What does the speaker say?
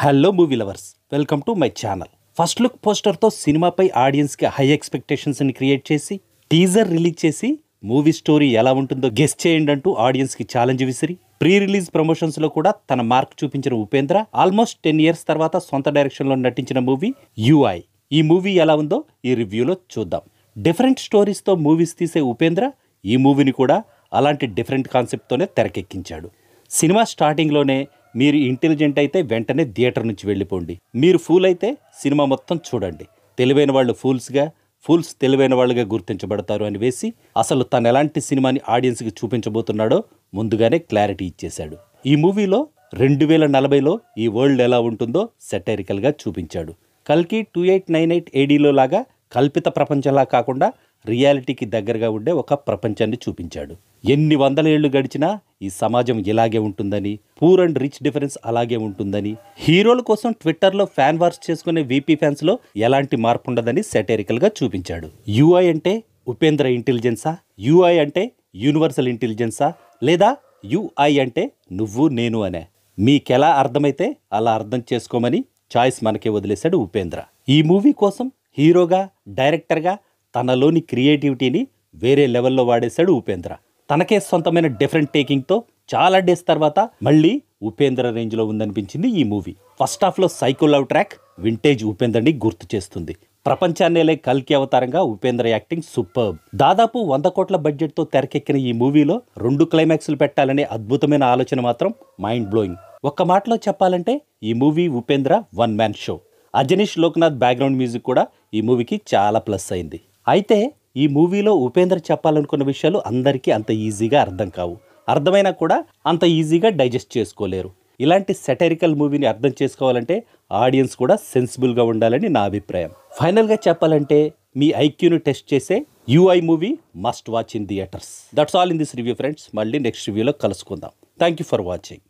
Hello movie lovers, welcome to my channel. First look పోస్టర్తో సినిమాపై ఆడియన్స్కి హై ఎక్స్పెక్టేషన్స్ని క్రియేట్ చేసి టీజర్ రిలీజ్ చేసి మూవీ స్టోరీ ఎలా ఉంటుందో గెస్ చేయండి అంటూ ఆడియన్స్కి ఛాలెంజ్ విసిరి ప్రీ రిలీజ్ ప్రమోషన్స్లో కూడా తన మార్క్ చూపించిన ఉపేంద్ర ఆల్మోస్ట్ 10 years తర్వాత సొంత డైరెక్షన్లో నటించిన మూవీ యూఐ. ఈ మూవీ ఎలా ఉందో ఈ రివ్యూలో చూద్దాం. డిఫరెంట్ స్టోరీస్తో మూవీస్ తీసే ఉపేంద్ర ఈ మూవీని కూడా అలాంటి డిఫరెంట్ కాన్సెప్ట్తోనే తెరకెక్కించాడు. సినిమా స్టార్టింగ్లోనే మీరు ఇంటెలిజెంట్ అయితే వెంటనే థియేటర్ నుంచి వెళ్ళిపోండి, మీరు ఫూల్ అయితే సినిమా మొత్తం చూడండి, తెలివైన వాళ్ళు ఫూల్స్ తెలివైన వాళ్ళుగా గుర్తించబడతారు అని వేసి అసలు తను ఎలాంటి సినిమాని ఆడియన్స్కి చూపించబోతున్నాడో ముందుగానే క్లారిటీ ఇచ్చేశాడు. ఈ మూవీలో 2040లో ఈ వరల్డ్ ఎలా ఉంటుందో సెటైరికల్గా చూపించాడు. కల్కి 2898 ADలో లాగా కల్పిత ప్రపంచంలా కాకుండా రియాలిటీకి దగ్గరగా ఉండే ఒక ప్రపంచాన్ని చూపించాడు. ఎన్ని వందల ఏళ్లు గడిచినా ఈ సమాజం ఇలాగే ఉంటుందని, పూర్ అండ్ రిచ్ డిఫరెన్స్ అలాగే ఉంటుందని, హీరోల కోసం ట్విట్టర్లో ఫ్యాన్ వార్స్ చేసుకునే VP ఫ్యాన్స్లో ఎలాంటి మార్పు ఉండదని సెటైరికల్గా చూపించాడు. యూఐ అంటే ఉపేంద్ర ఇంటెలిజెన్సా, యూఐ అంటే యూనివర్సల్ ఇంటెలిజెన్సా, లేదా యూఐ అంటే నువ్వు నేను అనే? మీకెలా అర్థమైతే అలా అర్థం చేసుకోమని చాయిస్ మనకే వదిలేశాడు ఉపేంద్ర. ఈ మూవీ కోసం హీరోగా, డైరెక్టర్గా తనలోని క్రియేటివిటీని వేరే లెవెల్లో వాడేశాడు ఉపేంద్ర. తనకే సొంతమైన డిఫరెంట్ టేకింగ్తో చాలా డేస్ తర్వాత మళ్ళీ ఉపేంద్ర రేంజ్లో ఉందనిపించింది ఈ మూవీ. ఫస్ట్ హాఫ్లో సైకో లవ్ ట్రాక్ వింటేజ్ ఉపేంద్రని గుర్తు చేస్తుంది. ప్రపంచాన్నేలే కల్కి అవతారంగా ఉపేంద్ర యాక్టింగ్ సూపర్బ్. దాదాపు 100 కోట్ల బడ్జెట్తో తెరకెక్కిన ఈ మూవీలో 2 క్లైమాక్స్లు పెట్టాలనే అద్భుతమైన ఆలోచన మాత్రం మైండ్ బ్లోయింగ్. ఒక్క మాటలో చెప్పాలంటే ఈ movie Upendra one man show. Ajaneesh Loknath background music కూడా ఈ మూవీకి చాలా ప్లస్ అయింది. అయితే ఈ మూవీలో ఉపేంద్ర చెప్పాలనుకున్న విషయాలు అందరికీ అంత ఈజీగా అర్థం కావు, అర్థమైనా కూడా అంత ఈజీగా డైజెస్ట్ చేసుకోలేరు. ఇలాంటి సెటైరికల్ మూవీని అర్థం చేసుకోవాలంటే ఆడియన్స్ కూడా సెన్సిబుల్గా ఉండాలని నా అభిప్రాయం. ఫైనల్గా చెప్పాలంటే మీ ఐక్యూని టెస్ట్ చేసే UI movie must watch in theatres. That's all in this review friends. మళ్ళీ నెక్స్ట్ రివ్యూలో కలుసుకుందాం. Thank you for watching.